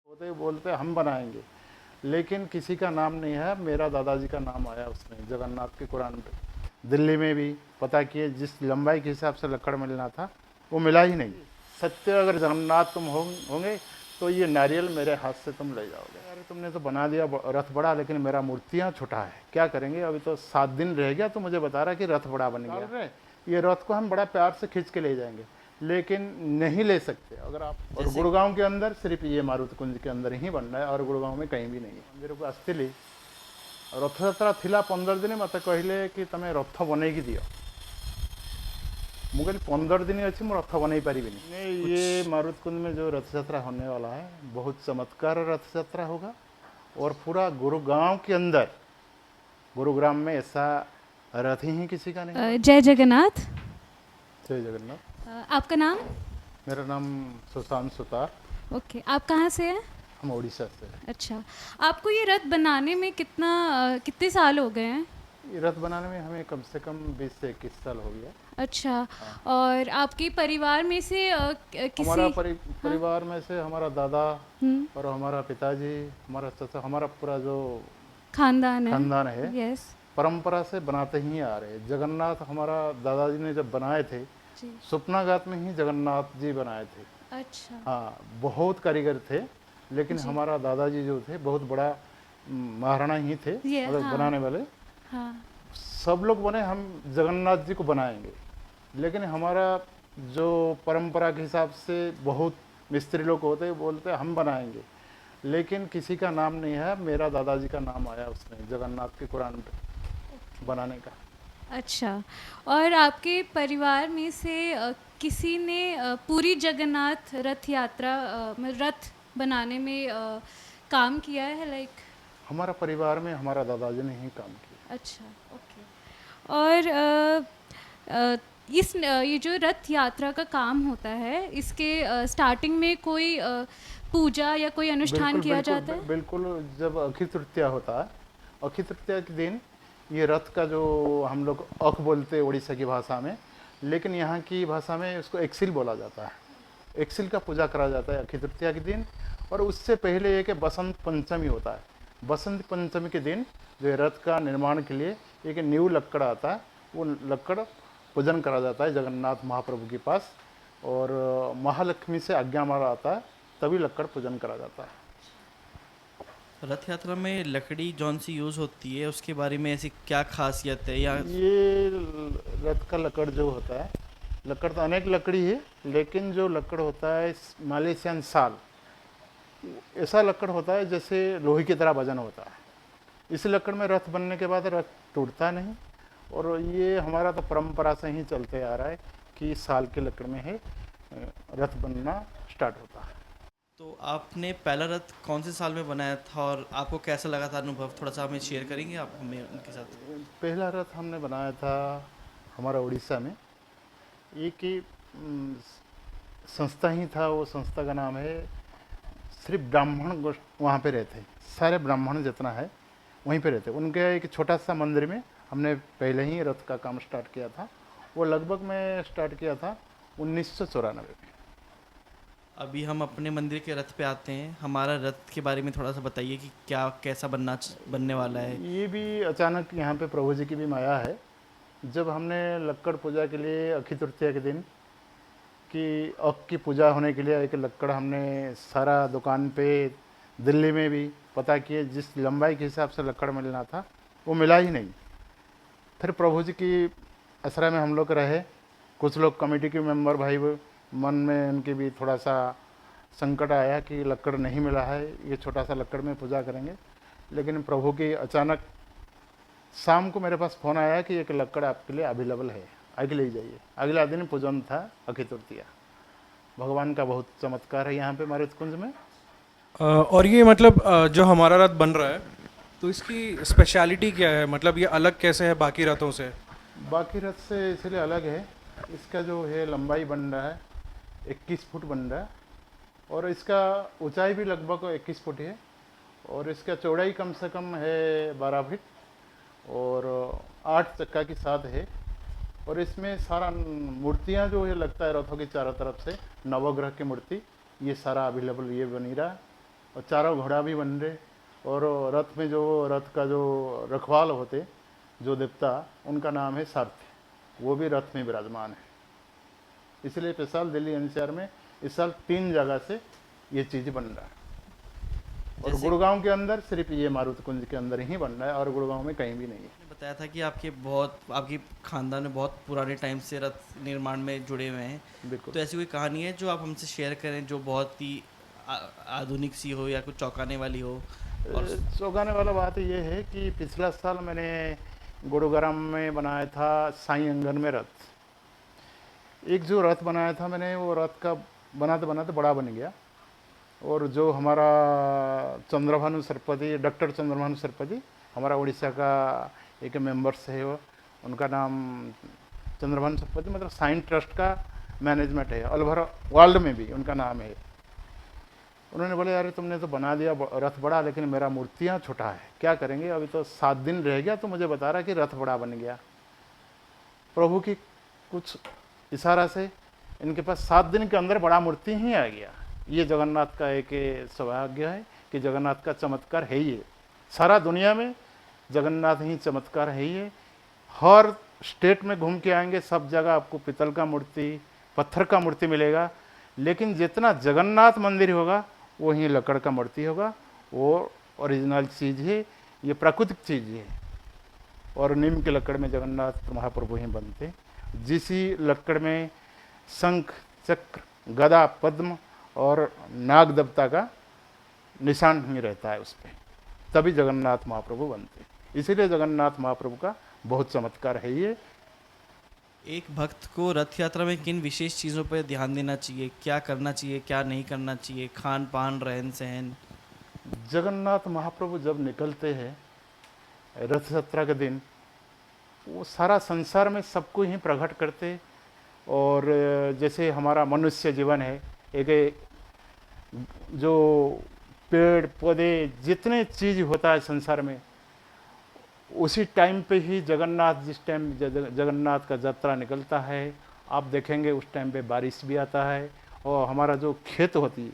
होते बोलते हम बनाएंगे, लेकिन किसी का नाम नहीं है। मेरा दादाजी का नाम आया उसमें जगन्नाथ के कुरान पे। दिल्ली में भी पता किए, जिस लंबाई के हिसाब से लकड़ मिलना था वो मिला ही नहीं। सत्य अगर जगन्नाथ तुम होंगे तो ये नारियल मेरे हाथ से तुम ले जाओगे। अरे तुमने तो बना दिया रथ बड़ा, लेकिन मेरा मूर्तियाँ छोटा है, क्या करेंगे? अभी तो 7 दिन रह गया तो मुझे बता रहा कि रथ बड़ा बन गया। ये रथ को हम बड़ा प्यार से खींच के ले जाएंगे, लेकिन नहीं ले सकते अगर आप। और जैसे गुड़गांव के अंदर सिर्फ ये मारुति कुंज के अंदर ही बन रहा है, और गुड़गांव में कहीं भी नहीं है। मंदिर को आसली रथयात्रा थिला 15 दिन मत कहले कि तमें रथ बनई दियो। मुझे 15 दिन अच्छी मैं रथ बनई पारि। कुछ ये मारुति कुंज में जो रथ यात्रा होने वाला है बहुत चमत्कार रथ यात्रा होगा, और पूरा गुरुगांव के अंदर, गुरुग्राम में ऐसा रथ ही किसी का नहीं। जय जगन्नाथ। जय जगन्नाथ। आपका नाम? मेरा नाम सुशांत सुतार। ओके, आप कहाँ से हैं? हम उड़ीसा से हैं। अच्छा, आपको ये रथ बनाने में कितने साल हो गए हैं? ये रथ बनाने में हमें कम से कम 20 से 21 साल हो गया। अच्छा, और आपके परिवार में से हमारा किसी परिवार में से हमारा दादा हम्म, और हमारा पिताजी, हमारा चाचा, हमारा पूरा जो खानदान है? है यस परंपरा से बनाते ही आ रहे हैं। जगन्नाथ हमारा दादाजी ने जब बनाए थे, जी। सुपनाघात में ही जगन्नाथ जी बनाए थे। अच्छा हाँ, बहुत कारीगर थे, लेकिन जी। हमारा दादाजी जो थे बहुत बड़ा महाराणा ही थे, ये मतलब हाँ बनाने वाले। हाँ सब लोग बने, हम जगन्नाथ जी को बनाएंगे, लेकिन हमारा जो परंपरा के हिसाब से बहुत मिस्त्री लोग होते बोलते हम बनाएंगे, लेकिन किसी का नाम नहीं है। मेरा दादाजी का नाम आया उसमें जगन्नाथ के कुरान पे बनाने का। अच्छा, और आपके परिवार में से किसी ने पूरी जगन्नाथ रथ यात्रा में रथ बनाने में काम किया है, लाइक? हमारा परिवार में हमारा दादाजी ने ही काम किया। अच्छा, ओके। और ये जो रथ यात्रा का काम होता है, इसके स्टार्टिंग में कोई पूजा या कोई अनुष्ठान बिल्कुल किया बिल्कुल जाता है? बिल्कुल। जब अक्षय तृतीया होता है, अक्षय तृतीया के दिन ये रथ का जो हम लोग अख बोलते हैं उड़ीसा की भाषा में, लेकिन यहाँ की भाषा में उसको एक्सिल बोला जाता है। एक्सिल का पूजा करा जाता है अक्षय तृतीया के दिन। और उससे पहले एक बसंत पंचमी होता है। बसंत पंचमी के दिन जो रथ का निर्माण के लिए एक न्यू लक्कड़ आता है, वो लक्कड़ पूजन करा जाता है जगन्नाथ महाप्रभु के पास, और महालक्ष्मी से आज्ञा मारा आता है, तभी लक्कड़ पूजन करा जाता है। रथ यात्रा में लकड़ी जौन सी यूज़ होती है उसके बारे में ऐसी क्या खासियत है? या ये रथ का लकड़ जो होता है, लकड़ तो अनेक लकड़ी है, लेकिन जो लकड़ होता है मलेशियन साल, ऐसा लकड़ होता है जैसे लोहे की तरह वजन होता है। इस लकड़ में रथ बनने के बाद रथ टूटता नहीं, और ये हमारा तो परंपरा से ही चलते आ रहा है कि साल के लकड़ में ही रथ बनना स्टार्ट होता है। तो आपने पहला रथ कौन से साल में बनाया था और आपको कैसा लगा था अनुभव? थोड़ा सा हमें शेयर करेंगे आप हमें उनके साथ? पहला रथ हमने बनाया था हमारा उड़ीसा में। एक ही संस्था ही था, वो संस्था का नाम है, सिर्फ ब्राह्मण वहाँ पे रहते, सारे ब्राह्मण जितना है वहीं पे रहते। उनके एक छोटा सा मंदिर में हमने पहले ही रथ का काम स्टार्ट किया था। वो लगभग मैं स्टार्ट किया था 1994 में। अभी हम अपने मंदिर के रथ पे आते हैं। हमारा रथ के बारे में थोड़ा सा बताइए कि क्या कैसा बनने वाला है? ये भी अचानक यहाँ पे प्रभु जी की भी माया है। जब हमने लक्कड़ पूजा के लिए अक्षय तृतीया के दिन कि अख की पूजा होने के लिए एक लक्कड़ हमने सारा दुकान पे दिल्ली में भी पता किए, जिस लंबाई के हिसाब से लक्कड़ मिलना था वो मिला ही नहीं। फिर प्रभु जी की असरा में हम लोग रहे। कुछ लोग कमेटी के मेंबर भाई मन में उनके भी थोड़ा सा संकट आया कि लक्कड़ नहीं मिला है, ये छोटा सा लक्कड़ में पूजा करेंगे। लेकिन प्रभु की अचानक शाम को मेरे पास फ़ोन आया कि एक लक्कड़ आपके लिए अवेलेबल है, आगे ले जाइए। अगला दिन पूजन था अक्षय तृतीया। भगवान का बहुत चमत्कार है यहाँ पे मारुति कुंज में। और ये मतलब जो हमारा रथ बन रहा है, तो इसकी स्पेशलिटी क्या है? मतलब ये अलग कैसे है बाकी रथों से? बाकी रथ से इसलिए अलग है, इसका जो है लंबाई बन रहा है 21 फुट बन रहा है, और इसका ऊंचाई भी लगभग 21 फुट है, और इसका चौड़ाई कम से कम है 12 फीट, और 8 चक्का की साथ है। और इसमें सारा मूर्तियाँ जो है लगता है रथों के चारों तरफ से नवग्रह की मूर्ति, ये सारा अवेलेबल ये बनी रहा है। और चारों घोड़ा भी बन रहे, और रथ में जो रथ का जो रखवाल होते, जो देवता, उनका नाम है सारथी, वो भी रथ में विराजमान है। इसलिए इस साल दिल्ली एनसीआर में इस साल 3 जगह से ये चीज़ बन रहा है, और जैसे- गुड़गांव के अंदर सिर्फ ये मारुति कुंज के अंदर ही बन रहा है, और गुड़गांव में कहीं भी नहीं है। आपने बताया था कि आपकी खानदान में बहुत पुराने टाइम से रथ निर्माण में जुड़े हुए हैं, बिल्कुल। तो ऐसी कोई कहानी है जो आप हमसे शेयर करें जो बहुत ही आधुनिक सी हो या कुछ चौंकाने वाली हो? और चौंकाने वाला बात ये है कि पिछला साल मैंने गुरुग्राम में बनाया था साईं अंगन में रथ। एक जो रथ बनाया था मैंने, वो रथ का बनाते बनाते बड़ा बन गया, और जो हमारा चंद्रभानु सरपति, डॉक्टर चंद्रभानु सरपति, हमारा उड़ीसा का एक मेंबर्स है, वो उनका नाम चंद्रभानु सरपति, मतलब साइंस ट्रस्ट का मैनेजमेंट है, ऑल ओवर वर्ल्ड में भी उनका नाम है। उन्होंने बोले यार तुमने तो बना दिया रथ बड़ा, लेकिन मेरा मूर्तियाँ छोटा है, क्या करेंगे? अभी तो 7 दिन रह गया, तो मुझे बता रहा कि रथ बड़ा बन गया। प्रभु की कुछ इशारा से इनके पास 7 दिन के अंदर बड़ा मूर्ति ही आ गया। ये जगन्नाथ का एक सौभाग्य है कि जगन्नाथ का चमत्कार है ये, सारा दुनिया में जगन्नाथ ही चमत्कार है ये। हर स्टेट में घूम के आएंगे, सब जगह आपको पीतल का मूर्ति, पत्थर का मूर्ति मिलेगा, लेकिन जितना जगन्नाथ मंदिर होगा वहीं लकड़ का मूर्ति होगा। वो ओरिजिनल चीज़ है, ये प्राकृतिक चीज़ है, और नीम के लकड़ में जगन्नाथ महाप्रभु ही बनते। जिस ही लकड़ में शंख, चक्र, गदा, पद्म और नाग देवता का निशान ही रहता है उस पर, तभी जगन्नाथ महाप्रभु बनते। इसीलिए जगन्नाथ महाप्रभु का बहुत चमत्कार है ये। एक भक्त को रथ यात्रा में किन विशेष चीज़ों पर ध्यान देना चाहिए, क्या करना चाहिए, क्या नहीं करना चाहिए, खान पान, रहन सहन? जगन्नाथ महाप्रभु जब निकलते हैं रथ यात्रा के दिन, वो सारा संसार में सबको ही प्रकट करते। और जैसे हमारा मनुष्य जीवन है, एक जो पेड़ पौधे जितने चीज़ होता है संसार में, उसी टाइम पे ही जगन्नाथ, जिस टाइम जगन्नाथ का यात्रा निकलता है, आप देखेंगे उस टाइम पे बारिश भी आता है, और हमारा जो खेत होती है,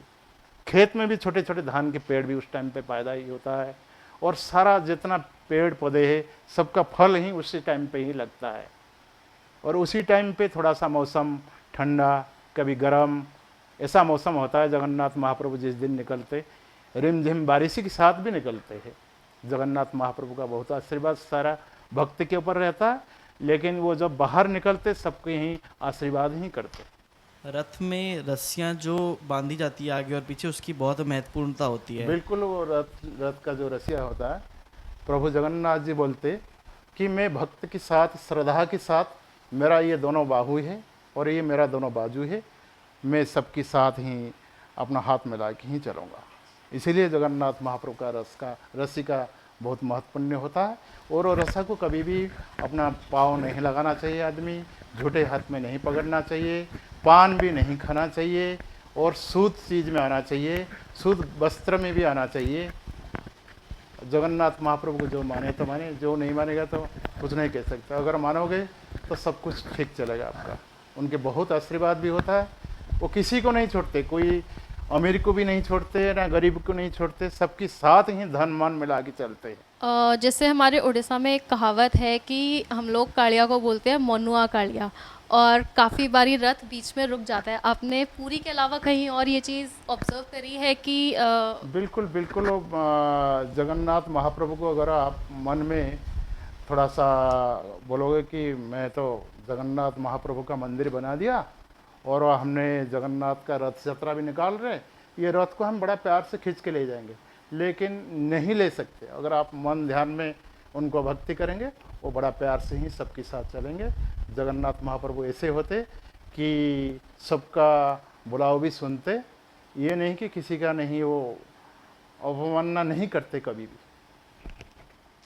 खेत में भी छोटे छोटे धान के पेड़ भी उस टाइम पे पैदा ही होता है, और सारा जितना पेड़ पौधे है सबका फल ही उसी टाइम पे ही लगता है। और उसी टाइम पे थोड़ा सा मौसम ठंडा, कभी गर्म, ऐसा मौसम होता है। जगन्नाथ महाप्रभु जिस दिन निकलते, रिमझिम बारिश के साथ भी निकलते हैं। जगन्नाथ महाप्रभु का बहुत आशीर्वाद सारा भक्त के ऊपर रहता है, लेकिन वो जब बाहर निकलते सबके ही आशीर्वाद ही करते। रथ में रस्सियाँ जो बांधी जाती है आगे और पीछे, उसकी बहुत महत्वपूर्णता होती है। बिल्कुल, वो रथ का जो रसिया होता है, प्रभु जगन्नाथ जी बोलते कि मैं भक्त के साथ, श्रद्धा के साथ, मेरा ये दोनों बाहु है और ये मेरा दोनों बाजू है, मैं सबके साथ ही अपना हाथ मिला के ही चलूँगा। इसीलिए जगन्नाथ महाप्रभु का रस्सी का बहुत महत्वपूर्ण होता है। और वो रस्सा को कभी भी अपना पाँव नहीं लगाना चाहिए, आदमी झूठे हाथ में नहीं पकड़ना चाहिए, पान भी नहीं खाना चाहिए, और शुद्ध चीज़ में आना चाहिए, शुद्ध वस्त्र में भी आना चाहिए। जगन्नाथ महाप्रभु को जो माने तो माने, जो नहीं मानेगा तो कुछ नहीं कह सकता। अगर मानोगे तो सब कुछ ठीक चलेगा आपका। उनके बहुत आशीर्वाद भी होता है, वो किसी को नहीं छोड़ते, कोई अमीर को भी नहीं छोड़ते, ना गरीब को नहीं छोड़ते, सबके साथ ही धन मान मिला के चलते हैं। जैसे हमारे उड़ीसा में एक कहावत है कि हम लोग कालिया को बोलते हैं मनुआ कालिया, और काफ़ी बारी रथ बीच में रुक जाता है। आपने पूरी के अलावा कहीं और ये चीज़ ऑब्जर्व करी है कि बिल्कुल बिल्कुल। जगन्नाथ महाप्रभु को अगर आप मन में थोड़ा सा बोलोगे कि मैं तो जगन्नाथ महाप्रभु का मंदिर बना दिया और हमने जगन्नाथ का रथ यात्रा भी निकाल रहे, ये रथ को हम बड़ा प्यार से खींच के ले जाएंगे, लेकिन नहीं ले सकते। अगर आप मन ध्यान में उनको भक्ति करेंगे, वो बड़ा प्यार से ही सबके साथ चलेंगे। जगन्नाथ महाप्रभु ऐसे होते कि सबका बुलाव भी सुनते, ये नहीं कि किसी का नहीं, वो अवमानना नहीं करते कभी भी।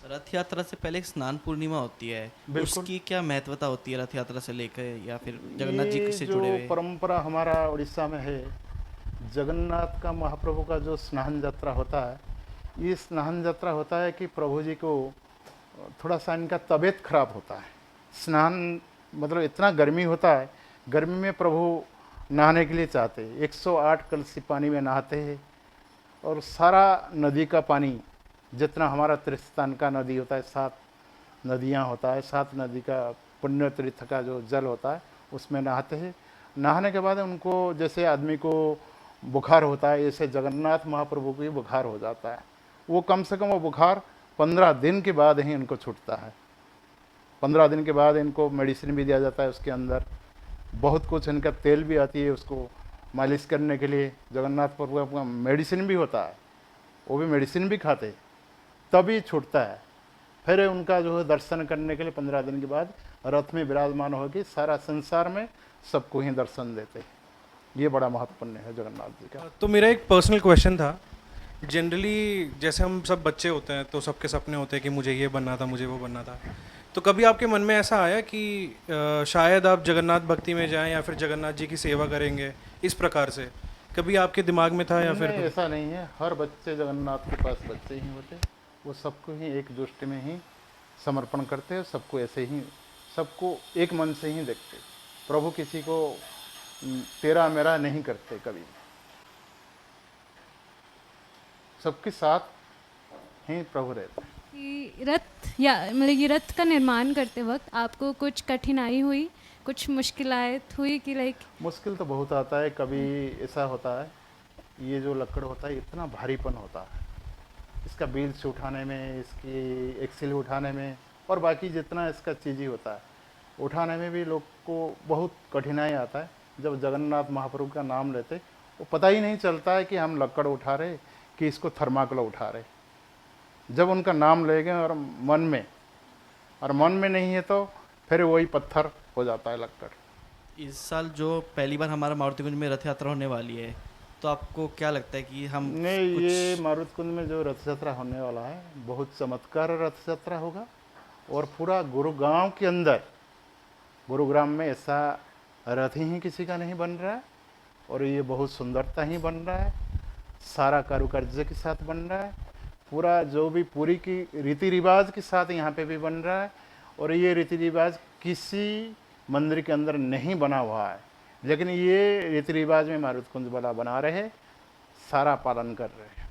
रथ यात्रा से पहले एक स्नान पूर्णिमा होती है, बिल्कुल। उसकी क्या महत्वता होती है रथ यात्रा से लेकर, या फिर जगन्नाथ जी ये से जो जुड़े हुए? परंपरा हमारा उड़ीसा में है, जगन्नाथ का महाप्रभु का जो स्नान यात्रा होता है, ये स्नान यात्रा होता है कि प्रभु जी को थोड़ा सा इनका तबीयत खराब होता है। स्नान मतलब इतना गर्मी होता है, गर्मी में प्रभु नहाने के लिए चाहते हैं, 108 कलसी पानी में नहाते हैं, और सारा नदी का पानी जितना हमारा तीर्थस्थान का नदी होता है, 7 नदियाँ होता है, 7 नदी का पुण्य तीर्थ का जो जल होता है उसमें नहाते हैं। नहाने के बाद उनको जैसे आदमी को बुखार होता है, ऐसे जगन्नाथ महाप्रभु को भी बुखार हो जाता है। वो कम से कम वो बुखार 15 दिन के बाद ही इनको छूटता है। 15 दिन के बाद इनको मेडिसिन भी दिया जाता है, उसके अंदर बहुत कुछ इनका तेल भी आती है उसको मालिश करने के लिए। जगन्नाथ प्रभु का मेडिसिन भी होता है, वो भी मेडिसिन भी खाते तभी छूटता है। फिर उनका जो है दर्शन करने के लिए 15 दिन के बाद रथ में विराजमान होकर सारा संसार में सबको ही दर्शन देते। ये बड़ा महत्वपूर्ण है जगन्नाथ जी का। तो मेरा एक पर्सनल क्वेश्चन था, जनरली जैसे हम सब बच्चे होते हैं तो सबके सपने होते हैं कि मुझे ये बनना था, मुझे वो बनना था, तो कभी आपके मन में ऐसा आया कि शायद आप जगन्नाथ भक्ति में जाएं या फिर जगन्नाथ जी की सेवा करेंगे इस प्रकार से, कभी आपके दिमाग में था या फिर? नहीं, ऐसा नहीं है। हर बच्चे जगन्नाथ के पास बच्चे ही होते, वो सबको ही एक दृष्टि में ही समर्पण करते हैं, सबको ऐसे ही, सबको एक मन से ही देखते। प्रभु किसी को तेरा मेरा नहीं करते कभी, सबके साथ ही प्रभु रहते हैं। कि रथ या मतलब ये रथ का निर्माण करते वक्त आपको कुछ कठिनाई हुई, कुछ मुश्किलात हुई कि लाइक? मुश्किल तो बहुत आता है। कभी ऐसा होता है, ये जो लकड़ होता है इतना भारीपन होता है, इसका बील्स उठाने में, इसकी एक्सिल उठाने में, और बाकी जितना इसका चीज़ ही होता है उठाने में भी लोग को बहुत कठिनाई आता है। जब जगन्नाथ महाप्रभु का नाम लेते वो पता ही नहीं चलता है कि हम लकड़ उठा रहे कि इसको थर्माकोल उठा रहे। जब उनका नाम लेंगे और मन में नहीं है तो फिर वही पत्थर हो जाता है लकड़। इस साल जो पहली बार हमारा मारुति कुंज में रथ यात्रा होने वाली है, तो आपको क्या लगता है कि हम नहीं, ये मारुति कुंज में जो रथ यात्रा होने वाला है बहुत चमत्कार रथ यात्रा होगा। और पूरा गुरुग्राम के अंदर, गुरुग्राम में ऐसा रथ ही किसी का नहीं बन रहा है, और ये बहुत सुंदरता ही बन रहा है, सारा कारुकार्य के साथ बन रहा है, पूरा जो भी पूरी की रीति रिवाज के साथ यहाँ पे भी बन रहा है। और ये रीति रिवाज किसी मंदिर के अंदर नहीं बना हुआ है, लेकिन ये रीति रिवाज में मारुति कुंज वाला बना रहे, सारा पालन कर रहे हैं।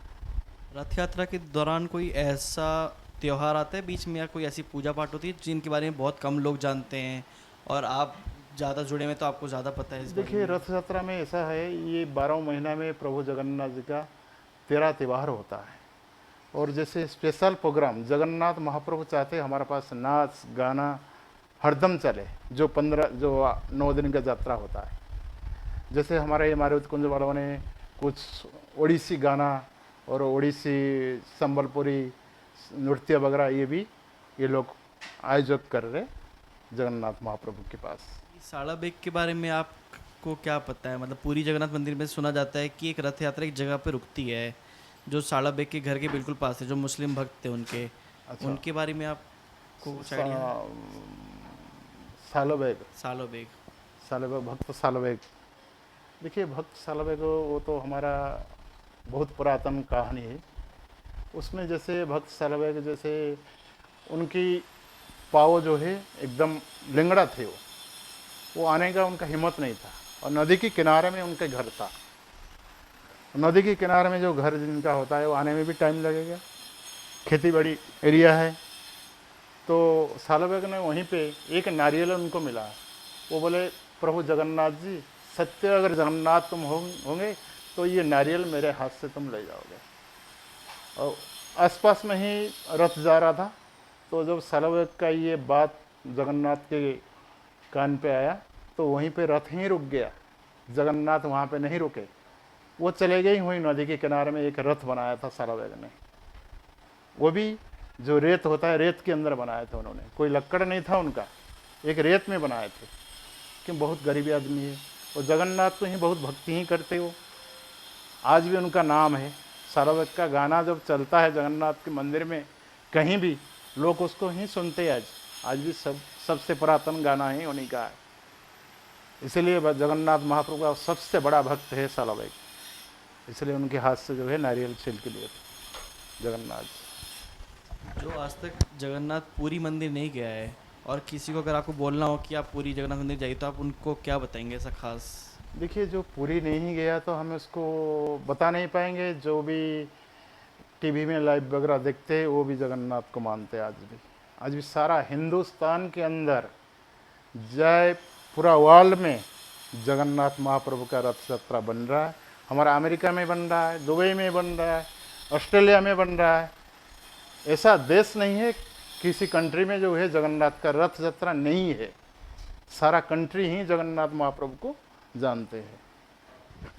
रथ यात्रा के दौरान कोई ऐसा त्यौहार आता है बीच में, या कोई ऐसी पूजा पाठ होती है जिनके बारे में बहुत कम लोग जानते हैं और आप ज़्यादा जुड़े में तो आपको ज़्यादा पता है इस बारे देखिए, में? रथ यात्रा में ऐसा है, ये 12 महीना में प्रभु जगन्नाथ जी का 13 त्यौहार होता है। और जैसे स्पेशल प्रोग्राम जगन्नाथ महाप्रभु चाहते हैं हमारे पास नाच गाना हरदम चले, जो 9 दिन का यात्रा होता है। जैसे हमारे मारुति कुंज वालों ने कुछ ओडिसी गाना और ओडिसी संबलपुरी नृत्य वगैरह ये लोग आयोजक कर रहे जगन्नाथ महाप्रभु के पास। साड़ा बेग के बारे में आपको क्या पता है? मतलब पूरी जगन्नाथ मंदिर में सुना जाता है कि एक रथ यात्रा एक जगह पे रुकती है जो साड़ा बेग के घर के बिल्कुल पास है, जो मुस्लिम भक्त थे उनके। अच्छा। उनके बारे में आपको कुछ आइडिया? सालोबेग भक्त सालोबेग। देखिए, भक्त सालोबेग वो तो हमारा बहुत पुरातन कहानी है। उसमें जैसे भक्त सालोबेग, जैसे उनकी पाँव जो है एकदम लिंगड़ा थे, वो आने का उनका हिम्मत नहीं था, और नदी के किनारे में उनके घर था। नदी के किनारे में जो घर जिनका होता है वो आने में भी टाइम लगेगा, खेती बाड़ी एरिया है। तो सालोबेग ने वहीं पे एक नारियल उनको मिला, वो बोले प्रभु जगन्नाथ जी, सत्य अगर जगन्नाथ तुम होंगे तो ये नारियल मेरे हाथ से तुम ले जाओगे। और आसपास में ही रथ जा रहा था, तो जब सालोबेग का ये बात जगन्नाथ के कान पे आया तो वहीं पे रथ ही रुक गया, जगन्नाथ वहाँ पे नहीं रुके, वो चले गए। वहीं नदी के किनारे में एक रथ बनाया था सालोबेग ने, वो भी जो रेत होता है रेत के अंदर बनाया था उन्होंने, कोई लक्कड़ नहीं था उनका, एक रेत में बनाए थे। कि बहुत गरीबी आदमी है, और जगन्नाथ को ही बहुत भक्ति ही करते हो, आज भी उनका नाम है। सालोबेग का गाना जब चलता है जगन्नाथ के मंदिर में कहीं भी, लोग उसको ही सुनते हैं। आज भी सबसे पुरातन गाना ही उन्हीं का है। इसलिए जगन्नाथ महाप्रभु का सबसे बड़ा भक्त है सालोबेग, इसलिए उनके हाथ से जो है नारियल छील के लिए थे जगन्नाथ जी। जो आज तक जगन्नाथ पुरी मंदिर नहीं गया है और किसी को अगर आपको बोलना हो कि आप पूरी जगन्नाथ मंदिर जाइए, तो आप उनको क्या बताएंगे ऐसा खास? देखिए, जो पूरी नहीं गया तो हम उसको बता नहीं पाएंगे। जो भी टीवी में लाइव वगैरह देखते हैं वो भी जगन्नाथ को मानते हैं आज भी सारा हिंदुस्तान के अंदर जय पूरा वर्ल्ड में जगन्नाथ महाप्रभु का रथ यात्रा बन रहा है। हमारा अमेरिका में बन रहा है, दुबई में बन रहा है, ऑस्ट्रेलिया में बन रहा है। ऐसा देश नहीं है किसी कंट्री में जो है जगन्नाथ का रथ यात्रा नहीं है। सारा कंट्री ही जगन्नाथ महाप्रभु को जानते हैं।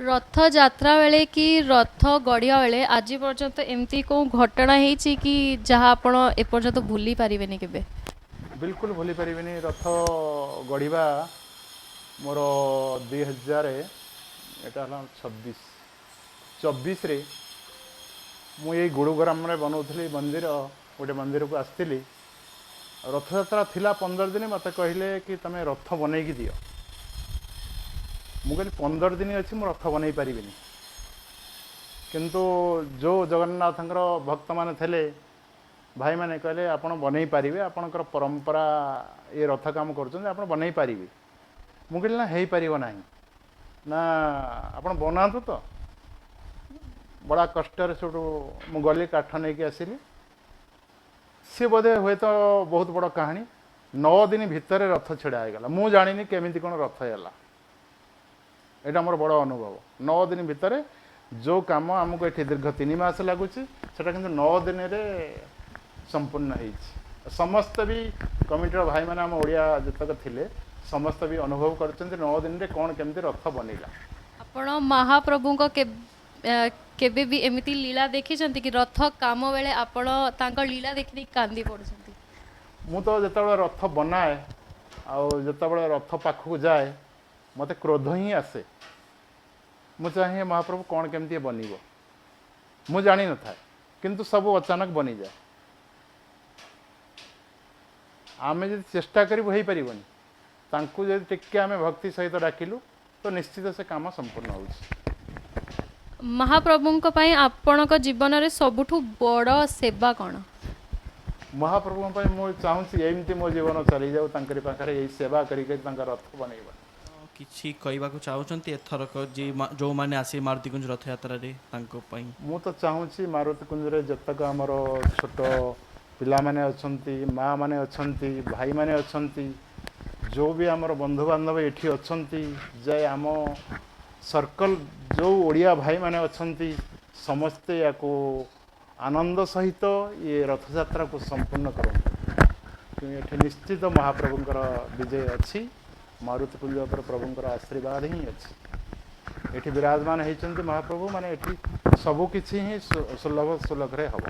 रथ यात्रा बेले कि रथ गढ़िया बेले आज पर्यंत एमती को घटना है कि जहाँ आपण एपर्यंत भूली पारिबेनी केबे? बिल्कुल भूली पारिबेनी। रथ गढ़िबा मोर 2024 रे मु ये गुरुग्राम रे बनाउथली मंदिर, गोटे मंदिर को आसती। रथ यात्रा थिला 15 दिन। मत कहले कि तमे रथ बनई दियो। मुझे 15 दिन अच्छी मु रथ बनई पारिबिनी। किंतु जो जगन्नाथ भक्त मान थे भाई मैंने कहले आपण बनई पारिबे, आपणकर परंपरा ये रथ काम कर बनई पारिबे। मु कहली ना हेई पारिबो नाही ना, आपण बनातु तो। बड़ा कष्टर से मु गली काठ नहीं कि आसिली। सी बोधे हुए तो बहुत बड़ कहानी। 9 दिन भितर रथ छिड़ा होगला। मु जानी केमिति कोन रथ हैला। एटा मोर बड़ अनुभव। 9 दिन भितर जो काम आमको ये दीर्घ 3 मास लगुच सेटा किंतु 9 दिन रे संपूर्ण हो। समस्त भी कमिटर भाई मैंने आम ओडिया जतक थिले समस्त भी अनुभव करछन्ते 9 दिन रे कौन केमती रथ बनिला। आपण महाप्रभु को केबे भी एमिति लीला देखी कि रथ काम बेले आपण तांका लीला देखि कांदी पड़छन्ती? मु तो जतबे रथ बनाए आउ जतबे रथ पाखु जाए मते क्रोध ही आसे। मु चाहे महाप्रभु कौन केमती बनिबो मु जानी न था, किंतु सब अचानक बनी जाए। आमे जदि चेष्टा करिबो हेई परिबोनी। तांकु जदि टिके आमे भक्ति सहित डाकिलु तो निश्चित से काम संपूर्ण होउछि। महाप्रभु को आपणक जीवन रे सबुठु बड़ सेवा कौन? महाप्रभु मु चाहूँ एमती मो जीवन चली जाऊ तांकरी पाखरे यही सेवा करिके तांका रथ बनैबा। किछि कहबाकू चाहूचंती एथरक जी जो माने आसी मारुति कुंज रथ यात्रा रे तांको पई? मु तो चाहूँ मारुति कुंज रे जतक हमर छोट पिला माने अछंती, माँ माने अछंती, भाई माने अछंती, जो भी हमर बंधु बांधव एठी अछंती, जय आम सर्कल जो ओडिया भाई माने अछंती समस्ते याको आनंद सहित ये रथ यात्रा को संपूर्ण करते। ये निश्चित महाप्रभुंकर विजय अच्छी। मारुति कुंज पर प्रभुंकर आशीर्वाद ही अच्छी। ये विराजमान होती महाप्रभु माने ये सबकिछि ही सुलभ सुलभ रे हब।